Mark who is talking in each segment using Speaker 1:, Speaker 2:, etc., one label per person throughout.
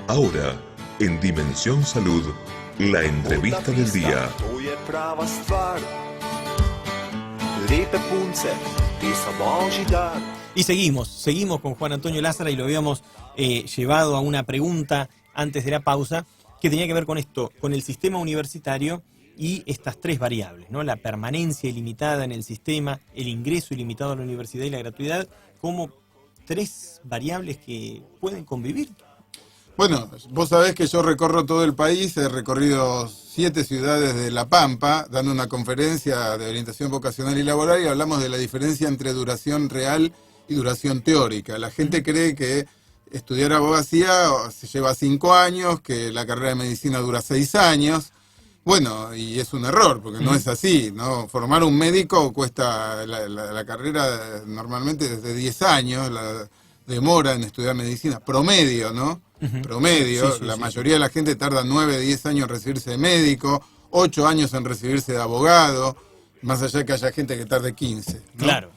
Speaker 1: Ahora, en Dimensión Salud, la entrevista del día.
Speaker 2: Y seguimos con Juan Antonio Lázara y lo habíamos llevado a una pregunta antes de la pausa que tenía que ver con esto, con el sistema universitario y estas tres variables, ¿no? La permanencia ilimitada en el sistema, el ingreso ilimitado a la universidad y la gratuidad, como tres variables que pueden convivir.
Speaker 3: Bueno, vos sabés que yo recorro todo el país, he recorrido 7 ciudades de La Pampa, dando una conferencia de orientación vocacional y laboral, y hablamos de la diferencia entre duración real y duración teórica. La gente cree que estudiar abogacía se lleva 5 años, que la carrera de medicina dura 6 años. Bueno, y es un error, porque no es así, ¿no? Formar un médico cuesta, la carrera normalmente desde 10 años, la demora en estudiar medicina, promedio, ¿no? Promedio, la mayoría de la gente tarda 9, 10 años en recibirse de médico, 8 años en recibirse de abogado, más allá de que haya gente que tarde 15, ¿no?
Speaker 2: Claro,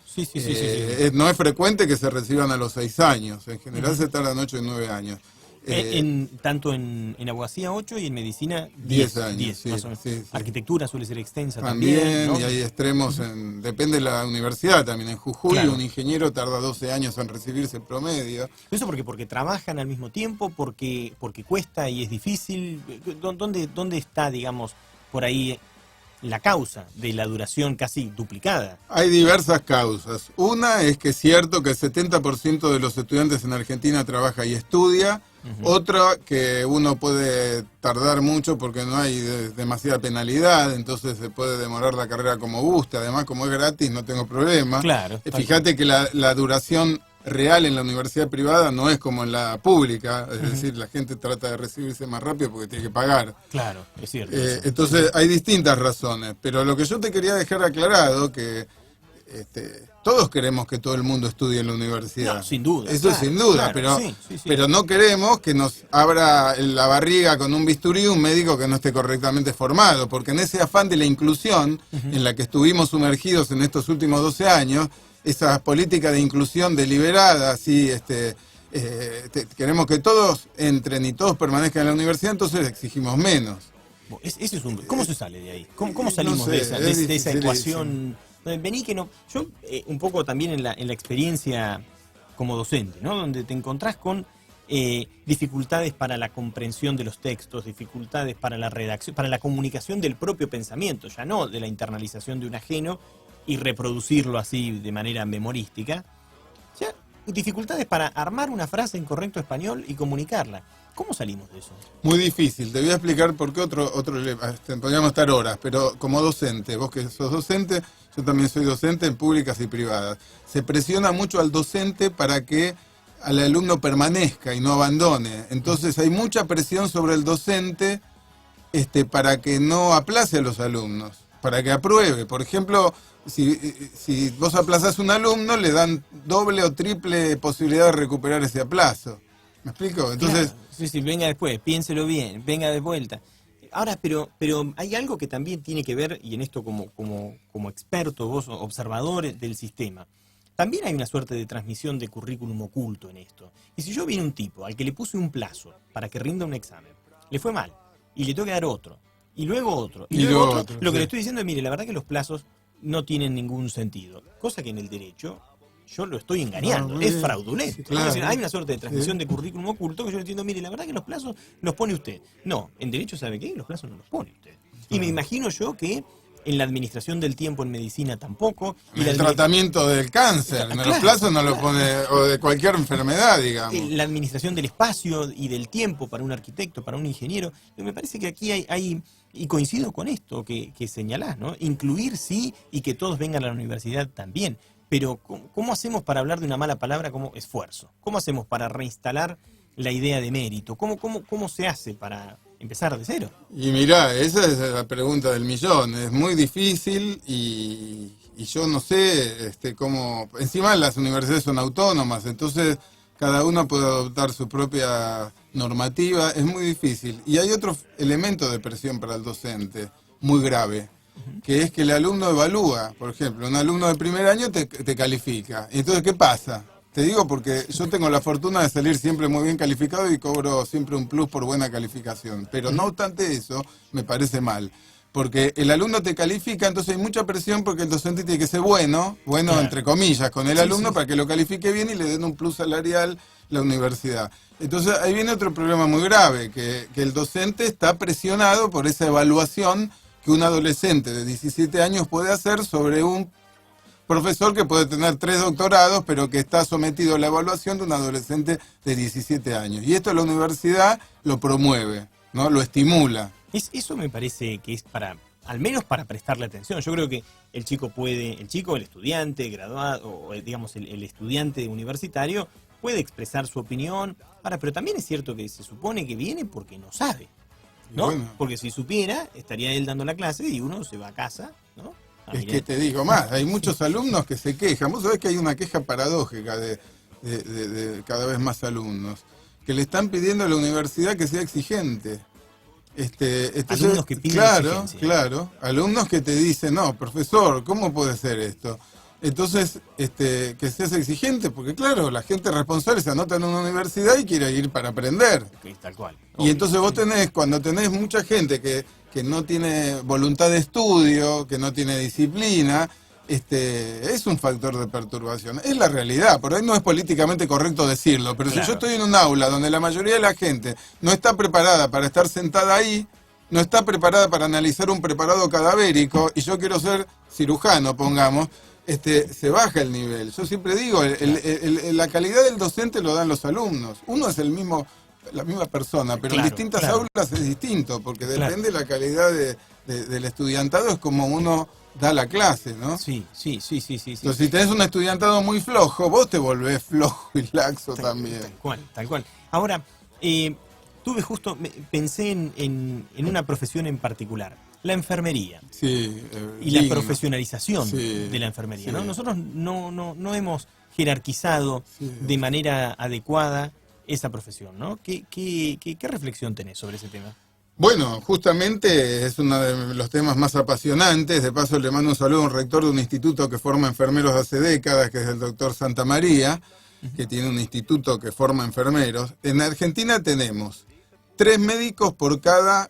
Speaker 3: no es frecuente que se reciban a los 6 años, en general se tardan 8 y 9 años.
Speaker 2: Tanto en abogacía 8 y en medicina
Speaker 3: 10 años.
Speaker 2: 10 más o menos.
Speaker 3: Sí.
Speaker 2: Arquitectura suele ser extensa
Speaker 3: también,
Speaker 2: ¿no?
Speaker 3: Y hay extremos, depende de la universidad también. En Jujuy un ingeniero tarda 12 años en recibirse promedio.
Speaker 2: ¿Eso porque trabajan al mismo tiempo, porque cuesta y es difícil? ¿Dónde está, digamos, por ahí la causa de la duración casi duplicada?
Speaker 3: Hay diversas causas. Una es que es cierto que el 70% de los estudiantes en Argentina trabaja y estudia. Otra, que uno puede tardar mucho porque no hay demasiada penalidad, entonces se puede demorar la carrera como guste. Además, como es gratis, no tengo problema.
Speaker 2: Claro.
Speaker 3: Fíjate que la duración real en la universidad privada no es como en la pública, es decir, la gente trata de recibirse más rápido porque tiene que pagar.
Speaker 2: Claro, es cierto.
Speaker 3: Entonces hay distintas razones, pero lo que yo te quería dejar aclarado que todos queremos que todo el mundo estudie en la universidad.
Speaker 2: No, sin duda.
Speaker 3: Eso sin duda, pero no queremos que nos abra la barriga con un bisturí un médico que no esté correctamente formado, porque en ese afán de la inclusión en la que estuvimos sumergidos en estos últimos 12 años, esas políticas de inclusión deliberadas, queremos que todos entren y todos permanezcan en la universidad, entonces exigimos menos.
Speaker 2: ¿Cómo se sale de ahí? ¿Cómo salimos de esa ecuación? Vení que no. Yo, un poco también en la experiencia como docente, ¿no? Donde te encontrás con dificultades para la comprensión de los textos, dificultades para la redacción, para la comunicación del propio pensamiento, ya no de la internalización de un ajeno y reproducirlo así de manera memorística. Ya, dificultades para armar una frase en correcto español y comunicarla. ¿Cómo salimos de eso?
Speaker 3: Muy difícil. Te voy a explicar por qué podríamos estar horas, pero como docente, vos que sos docente, yo también soy docente en públicas y privadas. Se presiona mucho al docente para que al alumno permanezca y no abandone. Entonces hay mucha presión sobre el docente para que no aplace a los alumnos, para que apruebe. Por ejemplo, si vos aplazás a un alumno, le dan doble o triple posibilidad de recuperar ese aplazo. ¿Me explico? Entonces,
Speaker 2: claro. Sí, venga después, piénselo bien, venga de vuelta. Ahora, pero hay algo que también tiene que ver, y en esto como experto, vos observador del sistema, también hay una suerte de transmisión de currículum oculto en esto. Y si yo viene un tipo al que le puse un plazo para que rinda un examen, le fue mal, y le tengo que dar otro, y luego otro, y luego otro, lo que le estoy diciendo es, mire, la verdad que los plazos no tienen ningún sentido. Cosa que en el derecho yo lo estoy engañando, es fraudulento. Sí, claro. Es decir, hay una suerte de transmisión de currículum oculto que yo le entiendo, mire, la verdad que los plazos los pone usted. No, en derecho, ¿sabe qué? Los plazos no los pone usted. Y me imagino yo que en la administración del tiempo en medicina tampoco. Y
Speaker 3: el tratamiento del cáncer, los plazos no lo pone, o de cualquier enfermedad, digamos.
Speaker 2: La administración del espacio y del tiempo para un arquitecto, para un ingeniero. Me parece que aquí hay y coincido con esto que señalás, ¿no? Incluir sí y que todos vengan a la universidad también. Pero ¿cómo hacemos para hablar de una mala palabra como esfuerzo? ¿Cómo hacemos para reinstalar la idea de mérito? ¿Cómo se hace para empezar de cero?
Speaker 3: Y mirá, esa es la pregunta del millón. Es muy difícil y yo no sé cómo... Encima las universidades son autónomas, entonces cada uno puede adoptar su propia normativa. Es muy difícil. Y hay otro elemento de presión para el docente muy grave, que es que el alumno evalúa. Por ejemplo, un alumno de primer año te califica. Entonces, ¿qué pasa? Te digo porque yo tengo la fortuna de salir siempre muy bien calificado y cobro siempre un plus por buena calificación. Pero no obstante eso, me parece mal. Porque el alumno te califica, entonces hay mucha presión porque el docente tiene que ser bueno
Speaker 2: Claro.
Speaker 3: entre comillas, con el
Speaker 2: Sí,
Speaker 3: alumno
Speaker 2: sí.
Speaker 3: para que lo califique bien y le den un plus salarial la universidad. Entonces ahí viene otro problema muy grave, que el docente está presionado por esa evaluación que un adolescente de 17 años puede hacer sobre un profesor que puede tener 3 doctorados, pero que está sometido a la evaluación de un adolescente de 17 años. Y esto la universidad lo promueve, ¿no? Lo estimula.
Speaker 2: Eso me parece que es al menos para prestarle atención. Yo creo que el chico, el estudiante graduado, o digamos el estudiante universitario, puede expresar su opinión. Ahora, pero también es cierto que se supone que viene porque no sabe, ¿no?
Speaker 3: Bueno.
Speaker 2: Porque si supiera, estaría él dando la clase y uno se va a casa, ¿no?
Speaker 3: Es que te digo más, hay muchos alumnos que se quejan. Vos sabés que hay una queja paradójica de cada vez más alumnos, que le están pidiendo a la universidad que sea exigente.
Speaker 2: Alumnos que piden exigencia.
Speaker 3: Claro, alumnos que te dicen, no, profesor, ¿cómo puede ser esto? Entonces, que seas exigente, porque claro, la gente responsable se anota en una universidad y quiere ir para aprender.
Speaker 2: Okay, tal cual.
Speaker 3: Y entonces vos cuando tenés mucha gente que no tiene voluntad de estudio, que no tiene disciplina, es un factor de perturbación. Es la realidad, por ahí no es políticamente correcto decirlo, pero
Speaker 2: Claro.
Speaker 3: si yo estoy en un aula donde la mayoría de la gente no está preparada para estar sentada ahí, no está preparada para analizar un preparado cadavérico, y yo quiero ser cirujano, pongamos, se baja el nivel. Yo siempre digo, la calidad del docente lo dan los alumnos. Uno es la misma persona, pero
Speaker 2: Claro,
Speaker 3: en distintas
Speaker 2: claro.
Speaker 3: aulas es distinto, porque
Speaker 2: Claro.
Speaker 3: depende de la calidad del estudiantado, es como uno da la clase, ¿no?
Speaker 2: Sí.
Speaker 3: Entonces, si tenés un estudiantado muy flojo, vos te volvés flojo y laxo también.
Speaker 2: Tal cual. Ahora, pensé en una profesión en particular, la enfermería.
Speaker 3: Sí,
Speaker 2: Y la
Speaker 3: digno.
Speaker 2: profesionalización
Speaker 3: Sí,
Speaker 2: de la enfermería, ¿no?
Speaker 3: sí.
Speaker 2: Nosotros no hemos jerarquizado
Speaker 3: Sí.
Speaker 2: de manera adecuada esa profesión, ¿no? ¿Qué reflexión tenés sobre ese tema?
Speaker 3: Bueno, justamente es uno de los temas más apasionantes. De paso le mando un saludo a un rector de un instituto que forma enfermeros hace décadas, que es el doctor Santa María, que tiene un instituto que forma enfermeros. En Argentina tenemos 3 médicos por cada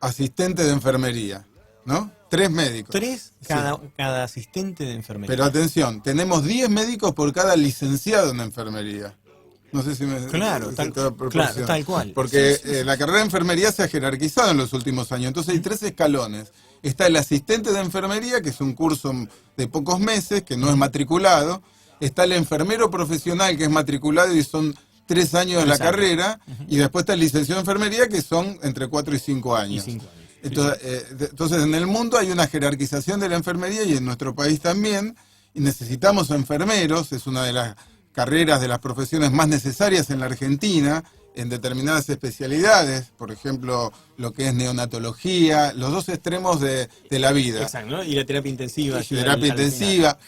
Speaker 3: asistente de enfermería, ¿no? 3 médicos.
Speaker 2: 3
Speaker 3: Sí.
Speaker 2: cada asistente de enfermería.
Speaker 3: Pero atención, tenemos 10 médicos por cada licenciado en enfermería. No sé si me...
Speaker 2: Claro,
Speaker 3: se
Speaker 2: tal-
Speaker 3: te da proporción.
Speaker 2: claro, tal cual.
Speaker 3: Porque
Speaker 2: Sí, sí.
Speaker 3: la carrera de enfermería se ha jerarquizado en los últimos años. Entonces hay 3 escalones. Está el asistente de enfermería, que es un curso de pocos meses, que no es matriculado. Está el enfermero profesional, que es matriculado y son 3 años de la
Speaker 2: 3 años.
Speaker 3: carrera. Y después está el licenciado de enfermería, que son entre 4 y 5 años.
Speaker 2: Y 5 años. Sí,
Speaker 3: Entonces, en el mundo hay una jerarquización de la enfermería y en nuestro país también. Y necesitamos enfermeros, es una de las carreras, de las profesiones más necesarias en la Argentina, en determinadas especialidades, por ejemplo, lo que es neonatología, los 2 extremos de la vida.
Speaker 2: Exacto, ¿no? Y la terapia intensiva. ayuda
Speaker 3: Terapia
Speaker 2: al final.
Speaker 3: intensiva,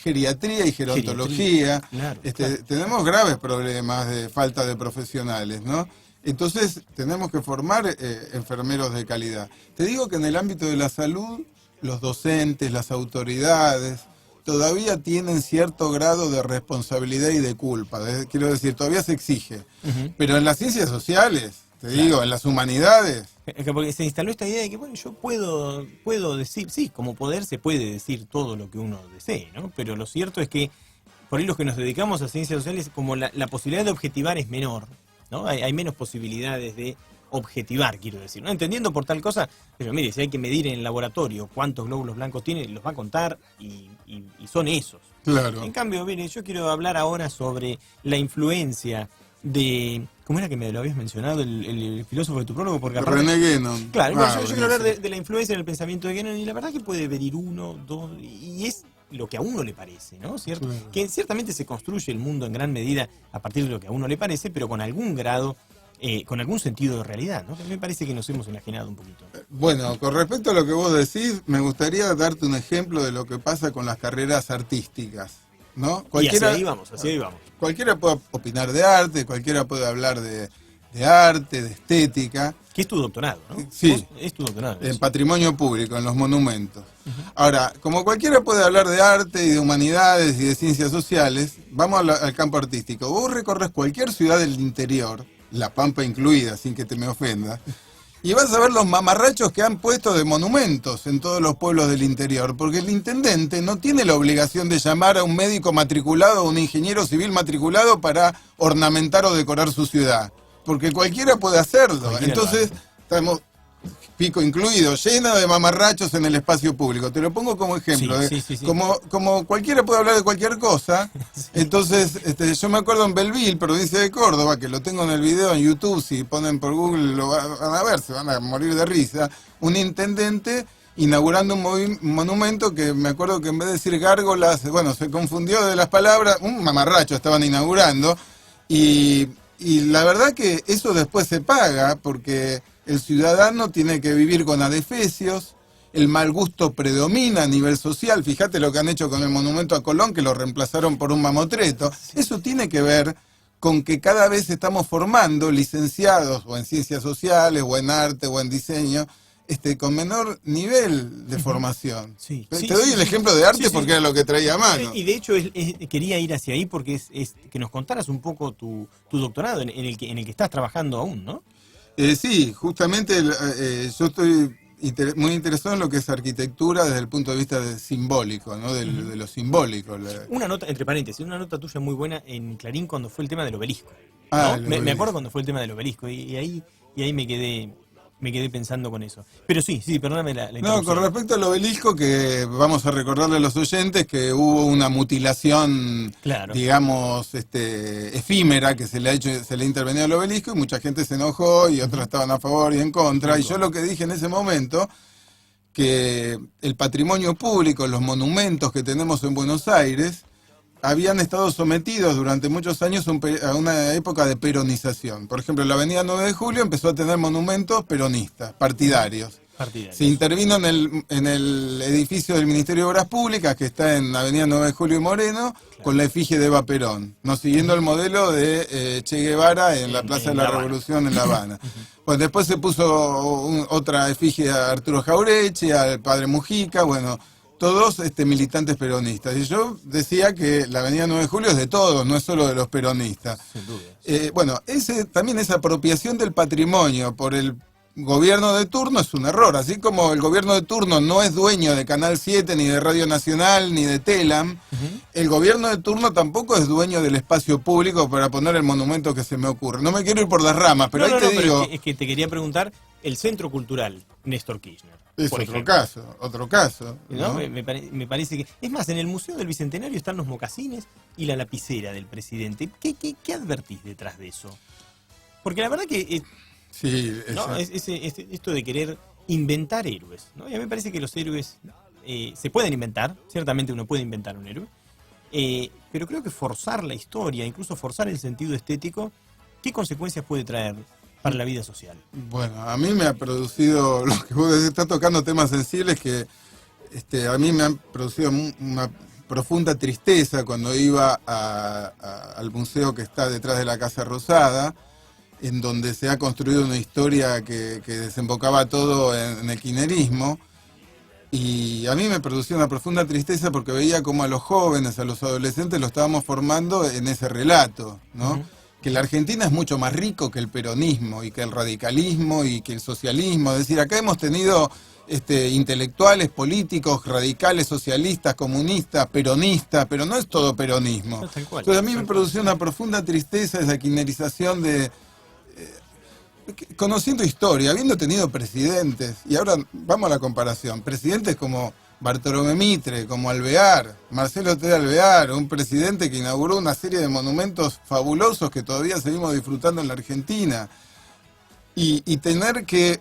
Speaker 3: geriatría y gerontología.
Speaker 2: Claro,
Speaker 3: Tenemos graves problemas de falta de profesionales, ¿no? Entonces tenemos que formar enfermeros de calidad. Te digo que en el ámbito de la salud, los docentes, las autoridades, todavía tienen cierto grado de responsabilidad y de culpa. Quiero decir, todavía se exige.
Speaker 2: Ujú.
Speaker 3: Pero en las ciencias sociales,
Speaker 2: Claro.
Speaker 3: digo, en las humanidades,
Speaker 2: Es que porque se instaló esta idea de que, bueno, yo puedo decir, sí, como poder se puede decir todo lo que uno desee, ¿no? Pero lo cierto es que por ahí los que nos dedicamos a ciencias sociales, como la posibilidad de objetivar es menor, ¿no? Hay menos posibilidades de objetivar, quiero decir, ¿no? Entendiendo por tal cosa, pero mire, si hay que medir en el laboratorio cuántos glóbulos blancos tiene, los va a contar y son esos.
Speaker 3: claro.
Speaker 2: En cambio, mire, yo quiero hablar ahora sobre la influencia de... ¿Cómo era que me lo habías mencionado? El filósofo de tu prólogo, porque aparte...
Speaker 3: René Guénon.
Speaker 2: Claro, bueno, yo quiero
Speaker 3: buenísimo.
Speaker 2: hablar de la influencia en el pensamiento de Guénon, y la verdad que puede venir 1, 2, y es lo que a uno le parece, ¿no? ¿Cierto?
Speaker 3: Claro.
Speaker 2: Que ciertamente se construye el mundo en gran medida a partir de lo que a uno le parece, pero con algún grado, con algún sentido de realidad, ¿no? Me parece que nos hemos enajenado un poquito.
Speaker 3: Bueno, con respecto a lo que vos decís, me gustaría darte un ejemplo de lo que pasa con las carreras artísticas, ¿no?
Speaker 2: Y hacia ahí vamos, hacia ahí vamos.
Speaker 3: Cualquiera puede opinar de arte, cualquiera puede hablar de de arte, de estética.
Speaker 2: Que es tu doctorado, ¿no?
Speaker 3: Sí.
Speaker 2: Vos es tu doctorado.
Speaker 3: En patrimonio público, en los monumentos. Ahora, como cualquiera puede hablar de arte y de humanidades y de ciencias sociales, vamos al campo artístico. Vos recorres cualquier ciudad del interior, La Pampa incluida, sin que te me ofenda, y vas a ver los mamarrachos que han puesto de monumentos en todos los pueblos del interior, porque el intendente no tiene la obligación de llamar a un médico matriculado o un ingeniero civil matriculado para ornamentar o decorar su ciudad, porque cualquiera puede hacerlo.
Speaker 2: Cualquiera.
Speaker 3: Entonces, estamos, Pico incluido, lleno de mamarrachos en el espacio público. Te lo pongo como ejemplo.
Speaker 2: Sí.
Speaker 3: Como cualquiera puede hablar de cualquier cosa, entonces yo me acuerdo en Belville, provincia de Córdoba, que lo tengo en el video en YouTube, si ponen por Google lo van a ver, se van a morir de risa, un intendente inaugurando un monumento que me acuerdo que en vez de decir gárgolas, bueno, se confundió de las palabras, un mamarracho estaban inaugurando, y la verdad que eso después se paga, porque el ciudadano tiene que vivir con adefesios, el mal gusto predomina a nivel social. Fíjate lo que han hecho con el monumento a Colón, que lo reemplazaron por un mamotreto. Eso tiene que ver con que cada vez estamos formando licenciados o en ciencias sociales, o en arte, o en diseño, con menor nivel de formación. Te doy el ejemplo de arte porque era lo que traía a mano.
Speaker 2: Y de hecho quería ir hacia ahí porque es que nos contaras un poco tu doctorado en el que estás trabajando aún, ¿no?
Speaker 3: Sí, justamente yo estoy muy interesado en lo que es arquitectura desde el punto de vista simbólico, ¿no? De lo simbólico.
Speaker 2: Una nota, entre paréntesis, una nota tuya muy buena en Clarín cuando fue el tema del obelisco.
Speaker 3: Ah,
Speaker 2: ¿no? Me acuerdo cuando fue el tema del obelisco y ahí me quedé pensando con eso. Pero sí, perdóname la
Speaker 3: No,
Speaker 2: interrupción.
Speaker 3: con respecto al obelisco, que vamos a recordarle a los oyentes que hubo una mutilación,
Speaker 2: Claro.
Speaker 3: digamos, efímera, que se le ha intervenido al obelisco, y mucha gente se enojó y otros estaban a favor y en contra. Y yo lo que dije en ese momento, que el patrimonio público, los monumentos que tenemos en Buenos Aires, habían estado sometidos durante muchos años a una época de peronización. Por ejemplo, la avenida 9 de Julio empezó a tener monumentos peronistas, partidarios. Se intervino en el edificio del Ministerio de Obras Públicas, que está en la avenida 9 de Julio y Moreno, con la efigie de Eva Perón, no siguiendo el modelo de Che Guevara en la Plaza de la Revolución en La Habana. Pues después se puso otra efigie a Arturo Jaureche, al padre Mujica, bueno, todos militantes peronistas. Y yo decía que la avenida 9 de Julio es de todos, no es solo de los peronistas.
Speaker 2: Sin duda.
Speaker 3: Bueno, también esa apropiación del patrimonio por el gobierno de turno es un error. Así como el gobierno de turno no es dueño de Canal 7, ni de Radio Nacional, ni de Telam, el gobierno de turno tampoco es dueño del espacio público para poner el monumento que se me ocurre. No me quiero ir por las ramas, pero ahí te digo...
Speaker 2: Es que te quería preguntar, el Centro Cultural Néstor Kirchner.
Speaker 3: Es otro caso.
Speaker 2: ¿No? Me parece que... Es más, en el Museo del Bicentenario están los mocasines y la lapicera del presidente. ¿Qué advertís detrás de eso? Porque la verdad que...
Speaker 3: sí,
Speaker 2: ¿no? Esto de querer inventar héroes, ¿no? Y a mí me parece que los héroes se pueden inventar, ciertamente uno puede inventar un héroe, pero creo que forzar la historia, incluso forzar el sentido estético, ¿qué consecuencias puede traer para la vida social?
Speaker 3: Bueno, a mí me ha producido, lo que vos decís, está tocando temas sensibles que a mí me han producido una profunda tristeza cuando iba al museo que está detrás de la Casa Rosada, en donde se ha construido una historia que desembocaba todo en el kirchnerismo, y a mí me producía una profunda tristeza porque veía como a los jóvenes, a los adolescentes, lo estábamos formando en ese relato, ¿no? Que la Argentina es mucho más rico que el peronismo, y que el radicalismo, y que el socialismo. Es decir, acá hemos tenido intelectuales, políticos, radicales, socialistas, comunistas, peronistas, pero no es todo peronismo. Entonces a mí me producía una profunda tristeza esa kirchnerización de... conociendo historia, habiendo tenido presidentes, y ahora vamos a la comparación, presidentes como Bartolomé Mitre, como Alvear, Marcelo T. Alvear, un presidente que inauguró una serie de monumentos fabulosos que todavía seguimos disfrutando en la Argentina, y tener que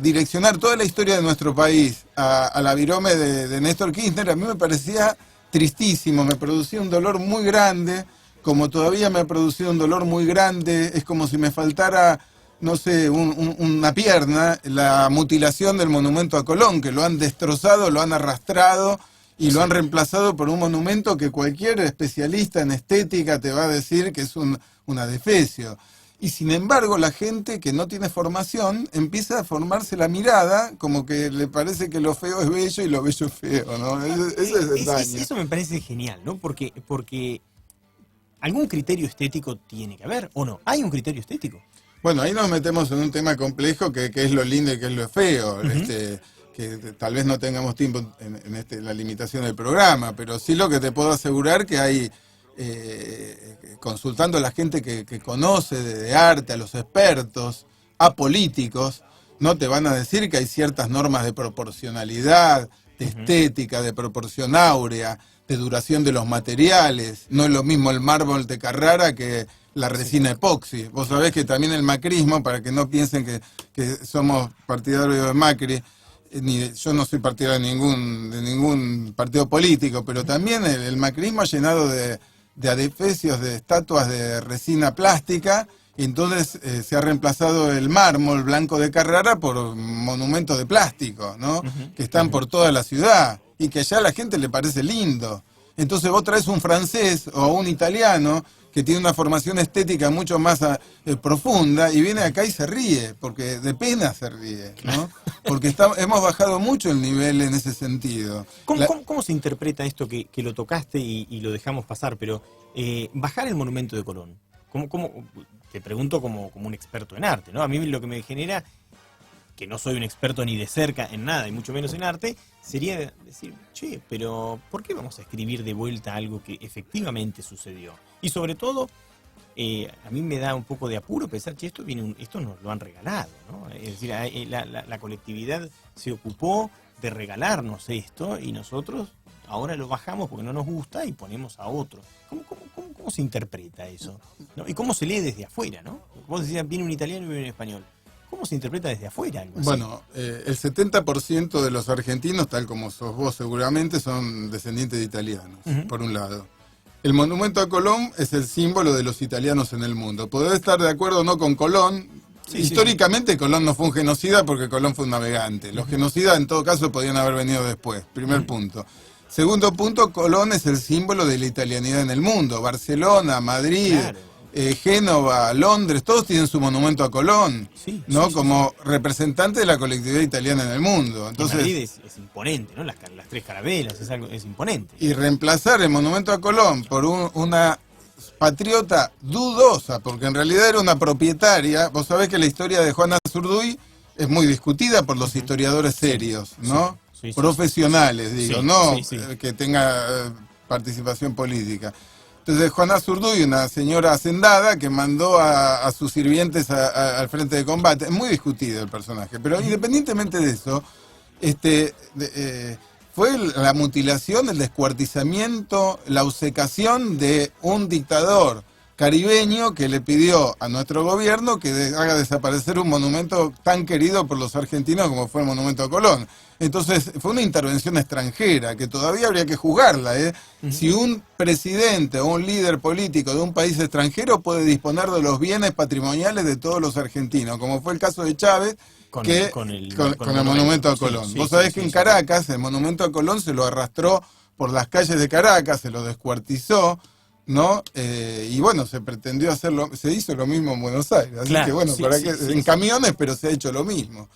Speaker 3: direccionar toda la historia de nuestro país a la virome de Néstor Kirchner, a mí me parecía tristísimo, me producía un dolor muy grande, como todavía me ha producido un dolor muy grande, es como si me faltara, no sé, una pierna, la mutilación del monumento a Colón, que lo han destrozado, lo han arrastrado y lo han reemplazado por un monumento que cualquier especialista en estética te va a decir que es un adefesio. Y sin embargo, la gente que no tiene formación empieza a formarse la mirada como que le parece que lo feo es bello y lo bello es feo, ¿no? Ese es el daño.
Speaker 2: Eso me parece genial, ¿no? Porque algún criterio estético tiene que haber, ¿o no? ¿Hay un criterio estético?
Speaker 3: Bueno, ahí nos metemos en un tema complejo que es lo lindo y que es lo feo. Que tal vez no tengamos tiempo en la limitación del programa, pero sí lo que te puedo asegurar que hay, consultando a la gente que conoce de arte, a los expertos, a políticos, no te van a decir que hay ciertas normas de proporcionalidad, de estética, de proporción áurea, de duración de los materiales. No es lo mismo el mármol de Carrara que la resina epoxi. Vos sabés que también el macrismo, para que no piensen que somos partidarios de Macri, yo no soy partidario de ningún partido político, pero también el macrismo ha llenado de adefesios, de estatuas de resina plástica, y entonces se ha reemplazado el mármol blanco de Carrara por monumentos de plástico, ¿no? Que están por toda la ciudad y que ya a la gente le parece lindo. Entonces vos traes un francés o un italiano que tiene una formación estética mucho más profunda y viene acá y se ríe, porque de pena se ríe, ¿no? Porque hemos bajado mucho el nivel en ese sentido.
Speaker 2: ¿Cómo se interpreta esto que lo tocaste y lo dejamos pasar? Pero bajar el monumento de Colón, ¿cómo? Te pregunto como un experto en arte, ¿no? A mí lo que me genera, que no soy un experto ni de cerca en nada, y mucho menos en arte, sería decir, che, pero ¿por qué vamos a escribir de vuelta algo que efectivamente sucedió? Y sobre todo, a mí me da un poco de apuro pensar, che, esto nos lo han regalado, ¿no? Es decir, la colectividad se ocupó de regalarnos esto y nosotros ahora lo bajamos porque no nos gusta y ponemos a otro. ¿Cómo se interpreta eso? ¿No? ¿Y cómo se lee desde afuera, no? Vos decías, viene un italiano y viene un español. ¿Cómo se interpreta desde afuera algo así?
Speaker 3: Bueno, el 70% de los argentinos, tal como sos vos seguramente, son descendientes de italianos, por un lado. El monumento a Colón es el símbolo de los italianos en el mundo. Podés estar de acuerdo o no con Colón. Sí, históricamente Colón no fue un genocida porque Colón fue un navegante. Los genocidas en todo caso podían haber venido después. Primer punto. Segundo punto, Colón es el símbolo de la italianidad en el mundo. Barcelona, Madrid, claro. Génova, Londres, todos tienen su monumento a Colón, ¿no? Como representante de la colectividad italiana en el mundo. Entonces,
Speaker 2: Madrid es imponente, ¿no? Las tres carabelas, es imponente.
Speaker 3: Y reemplazar el monumento a Colón por una patriota dudosa, porque en realidad era una propietaria. Vos sabés que la historia de Juana Zurduy es muy discutida por los historiadores serios, ¿no? Profesionales, digo, que tenga participación política. Entonces Juana Zurduy, una señora hacendada que mandó a sus sirvientes al frente de combate. Es muy discutido el personaje, pero independientemente de eso, fue la mutilación, el descuartizamiento, la obcecación de un dictador caribeño que le pidió a nuestro gobierno que haga desaparecer un monumento tan querido por los argentinos como fue el monumento a Colón. Entonces fue una intervención extranjera que todavía habría que juzgarla, ¿eh? Si un presidente o un líder político de un país extranjero puede disponer de los bienes patrimoniales de todos los argentinos, como fue el caso de Chávez con el monumento a Colón. Vos sabés que en Caracas el monumento a Colón se lo arrastró por las calles de Caracas, se lo descuartizó, ¿no? Y bueno, se pretendió hacerlo, se hizo lo mismo en Buenos Aires, así que bueno, en camiones, pero se ha hecho lo mismo.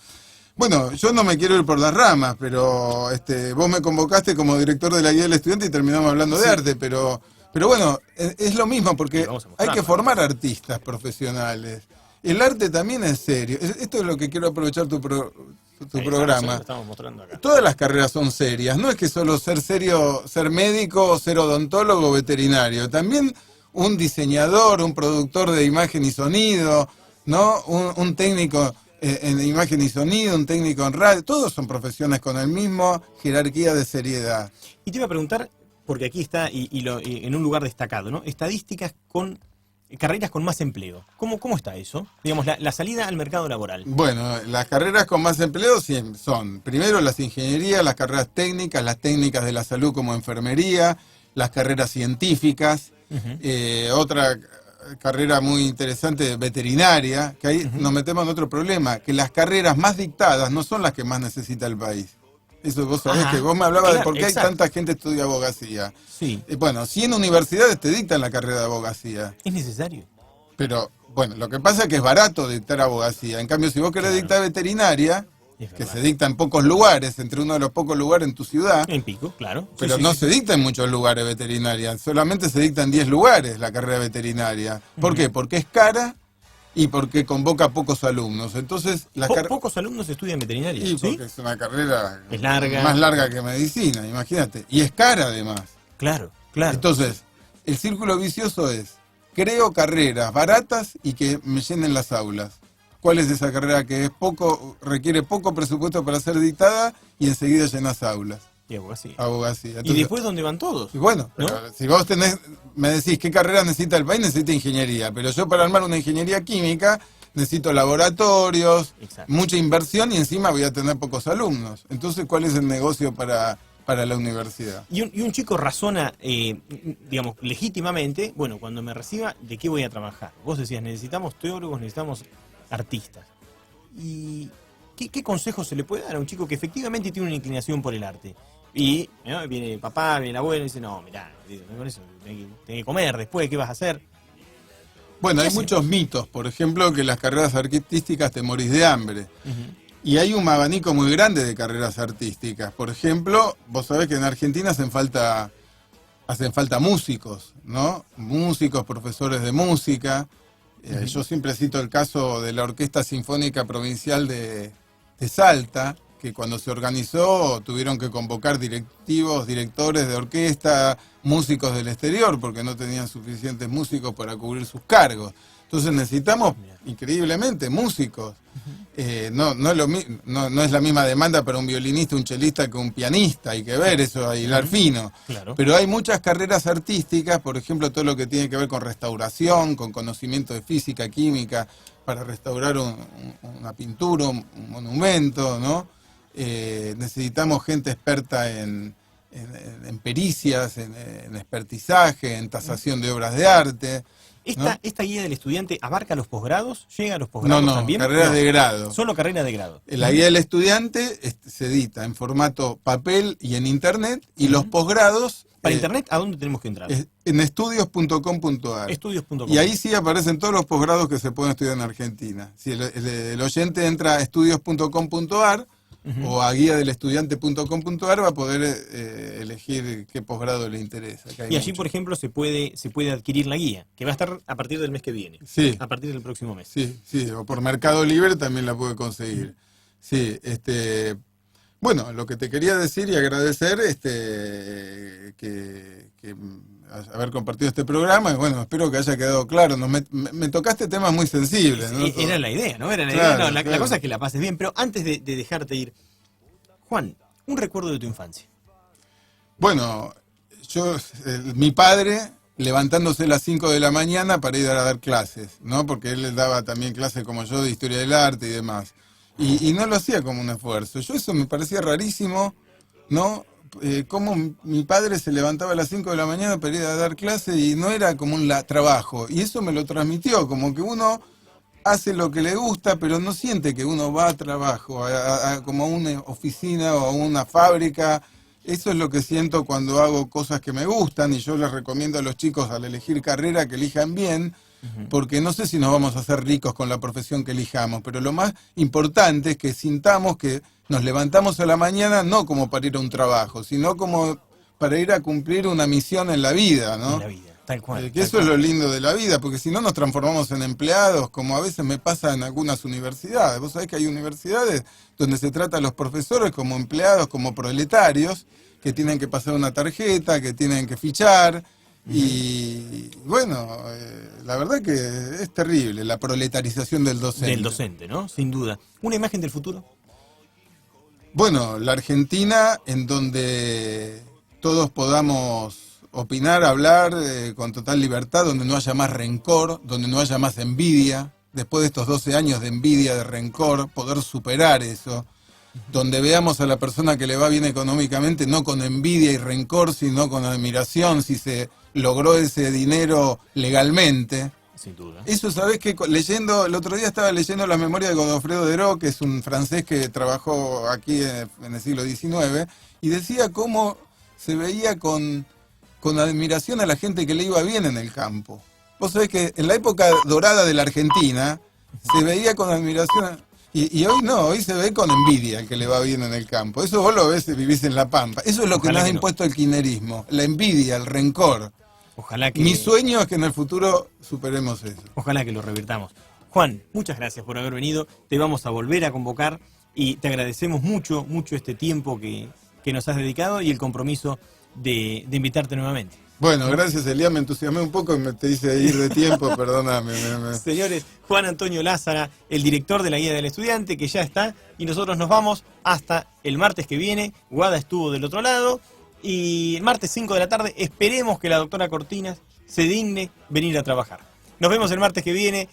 Speaker 3: Bueno, yo no me quiero ir por las ramas, pero vos me convocaste como director de la Guía del Estudiante y terminamos hablando de arte, pero bueno, es lo mismo porque hay que formar artistas profesionales. El arte también es serio. Esto es lo que quiero aprovechar tu programa.
Speaker 2: Estamos mostrando acá.
Speaker 3: Todas las carreras son serias. No es que solo ser serio, ser médico, o ser odontólogo o veterinario. También un diseñador, un productor de imagen y sonido, ¿no? Un técnico en imagen y sonido, un técnico en radio. Todos son profesiones con el mismo jerarquía de seriedad.
Speaker 2: Y te iba a preguntar, porque aquí está en un lugar destacado, ¿no? Estadísticas con carreras con más empleo. ¿Cómo está eso? Digamos, la salida al mercado laboral.
Speaker 3: Bueno, las carreras con más empleo son, primero, las ingenierías, las carreras técnicas, las técnicas de la salud como enfermería, las carreras científicas, otra carrera muy interesante, veterinaria, que ahí nos metemos en otro problema, que las carreras más dictadas no son las que más necesita el país. Eso vos sabés que vos me hablabas de por qué hay tanta gente que estudia abogacía.
Speaker 2: Sí.
Speaker 3: Bueno, 100 universidades te dictan la carrera de abogacía.
Speaker 2: Es necesario.
Speaker 3: Pero Bueno, lo que pasa es que es barato dictar abogacía. En cambio, si vos querés dictar veterinaria,
Speaker 2: Es
Speaker 3: que
Speaker 2: verdad.
Speaker 3: se dicta en pocos lugares, entre uno de los pocos lugares en tu ciudad,
Speaker 2: En Pico, claro. Sí,
Speaker 3: pero
Speaker 2: sí,
Speaker 3: no
Speaker 2: sí,
Speaker 3: se dicta en muchos lugares veterinaria, solamente se dicta en 10 lugares la carrera veterinaria. ¿Por qué? Porque es cara y porque convoca pocos alumnos. Entonces,
Speaker 2: Pocos alumnos estudian veterinaria,
Speaker 3: y
Speaker 2: ¿sí?
Speaker 3: porque es una carrera
Speaker 2: Es larga.
Speaker 3: más larga que medicina, imagínate. Y es cara además.
Speaker 2: Claro, claro.
Speaker 3: Entonces, el círculo vicioso es, creo carreras baratas y que me llenen las aulas. ¿Cuál es esa carrera que es requiere poco presupuesto para ser dictada y enseguida llenas aulas?
Speaker 2: Y abogacía.
Speaker 3: Abogacía.
Speaker 2: ¿Y
Speaker 3: Entonces,
Speaker 2: después dónde van todos?
Speaker 3: y bueno,
Speaker 2: ¿no?
Speaker 3: pero si vos me decís qué carrera necesita el país, necesita ingeniería. Pero yo para armar una ingeniería química necesito laboratorios,
Speaker 2: Exacto.
Speaker 3: mucha inversión y encima voy a tener pocos alumnos. Entonces, ¿cuál es el negocio para la universidad?
Speaker 2: Y un chico razona, digamos, legítimamente, bueno, cuando me reciba, ¿de qué voy a trabajar? Vos decías, necesitamos teólogos, necesitamos artistas. ¿Y qué consejo se le puede dar a un chico que efectivamente tiene una inclinación por el arte? Y ¿no? Viene el papá, viene el abuelo y dice, no, mirá, con eso tenés que comer después, ¿qué vas a hacer?
Speaker 3: Bueno, hay
Speaker 2: ¿Qué
Speaker 3: muchos mitos, por ejemplo, que las carreras artísticas te morís de hambre. Y hay un abanico muy grande de carreras artísticas. Por ejemplo, vos sabés que en Argentina hacen falta músicos, ¿no? Músicos, profesores de música. Yo siempre cito el caso de la Orquesta Sinfónica Provincial de Salta, que cuando se organizó tuvieron que convocar directores de orquesta, músicos del exterior, porque no tenían suficientes músicos para cubrir sus cargos. Entonces necesitamos, increíblemente, músicos. No es la misma demanda para un violinista, un chelista que un pianista, hay que ver eso, hay hilar fino.
Speaker 2: Claro.
Speaker 3: Pero hay muchas carreras artísticas, por ejemplo, todo lo que tiene que ver con restauración, con conocimiento de física, química, para restaurar una pintura, un monumento, ¿no? Necesitamos gente experta en pericias, en expertizaje, en tasación de obras de arte. ¿No?
Speaker 2: ¿Esta guía del estudiante abarca los posgrados? ¿Llega a los posgrados
Speaker 3: No,
Speaker 2: también?
Speaker 3: carreras
Speaker 2: No,
Speaker 3: de grado.
Speaker 2: Solo carreras de grado.
Speaker 3: La guía del estudiante se edita en formato papel y en internet, y los posgrados
Speaker 2: Para internet, ¿a dónde tenemos que entrar?
Speaker 3: en estudios.com.ar.
Speaker 2: Estudios.com.
Speaker 3: Y ahí sí aparecen todos los posgrados que se pueden estudiar en Argentina. Si el oyente entra a estudios.com.ar o a guiadelestudiante.com.ar va a poder elegir qué posgrado le interesa.
Speaker 2: Y allí, por ejemplo, se puede adquirir la guía, que va a estar a partir del mes que viene.
Speaker 3: Sí.
Speaker 2: A partir del próximo mes.
Speaker 3: Sí, o por Mercado Libre también la puede conseguir. Sí, bueno, lo que te quería decir y agradecer que haber compartido este programa, y bueno, espero que haya quedado claro. Me tocaste temas muy sensibles, ¿no?
Speaker 2: Era la idea, ¿no? Era la
Speaker 3: Claro,
Speaker 2: idea. No, la
Speaker 3: claro.
Speaker 2: cosa es que la pases bien. Pero antes de dejarte ir, Juan, un recuerdo de tu infancia.
Speaker 3: Bueno, mi padre levantándose a las 5 de la mañana para ir a dar clases, ¿no? Porque él daba también clases como yo de historia del arte y demás. Y no lo hacía como un esfuerzo. Eso me parecía rarísimo, ¿no? Cómo mi padre se levantaba a las 5 de la mañana para ir a dar clases y no era como un trabajo. Y eso me lo transmitió, como que uno hace lo que le gusta, pero no siente que uno va a trabajo, como a una oficina o a una fábrica. Eso es lo que siento cuando hago cosas que me gustan, y yo les recomiendo a los chicos al elegir carrera que elijan bien, porque no sé si nos vamos a hacer ricos con la profesión que elijamos, pero lo más importante es que sintamos que nos levantamos a la mañana no como para ir a un trabajo, sino como para ir a cumplir una misión en la vida, ¿no?
Speaker 2: En la vida, tal cual.
Speaker 3: Que eso es lo lindo de la vida, porque si no nos transformamos en empleados, como a veces me pasa en algunas universidades. Vos sabés que hay universidades donde se trata a los profesores como empleados, como proletarios, que tienen que pasar una tarjeta, que tienen que fichar. Y bueno, la verdad que es terrible la proletarización del docente.
Speaker 2: Del docente, ¿no? Sin duda. ¿Una imagen del futuro?
Speaker 3: Bueno, la Argentina en donde todos podamos opinar, hablar con total libertad, donde no haya más rencor, donde no haya más envidia, después de estos 12 años de envidia, de rencor, poder superar eso, donde veamos a la persona que le va bien económicamente no con envidia y rencor, sino con admiración si se logró ese dinero legalmente.
Speaker 2: Sin duda.
Speaker 3: Eso, ¿sabés qué? El otro día estaba leyendo las memorias de Godofredo Deró, que es un francés que trabajó aquí en el siglo XIX, y decía cómo se veía con admiración a la gente que le iba bien en el campo. Vos sabés que en la época dorada de la Argentina se veía con admiración, y hoy no, hoy se ve con envidia el que le va bien en el campo. Eso vos lo ves si vivís en La Pampa. Eso es lo que
Speaker 2: Ojalá
Speaker 3: nos ha
Speaker 2: que no.
Speaker 3: impuesto el kirchnerismo, la envidia, el rencor.
Speaker 2: Ojalá que,
Speaker 3: Mi sueño es que en el futuro superemos eso.
Speaker 2: ojalá que lo revirtamos. Juan, muchas gracias por haber venido. Te vamos a volver a convocar y te agradecemos mucho, mucho este tiempo que nos has dedicado y el compromiso de invitarte nuevamente.
Speaker 3: Bueno, gracias Elías, me entusiasmé un poco y te hice ir de tiempo, perdóname.
Speaker 2: Señores, Juan Antonio Lázara, el director de la Guía del Estudiante, que ya está, y nosotros nos vamos hasta el martes que viene. Guada estuvo del otro lado, y el martes 5 de la tarde esperemos que la doctora Cortinas se digne venir a trabajar. Nos vemos el martes que viene.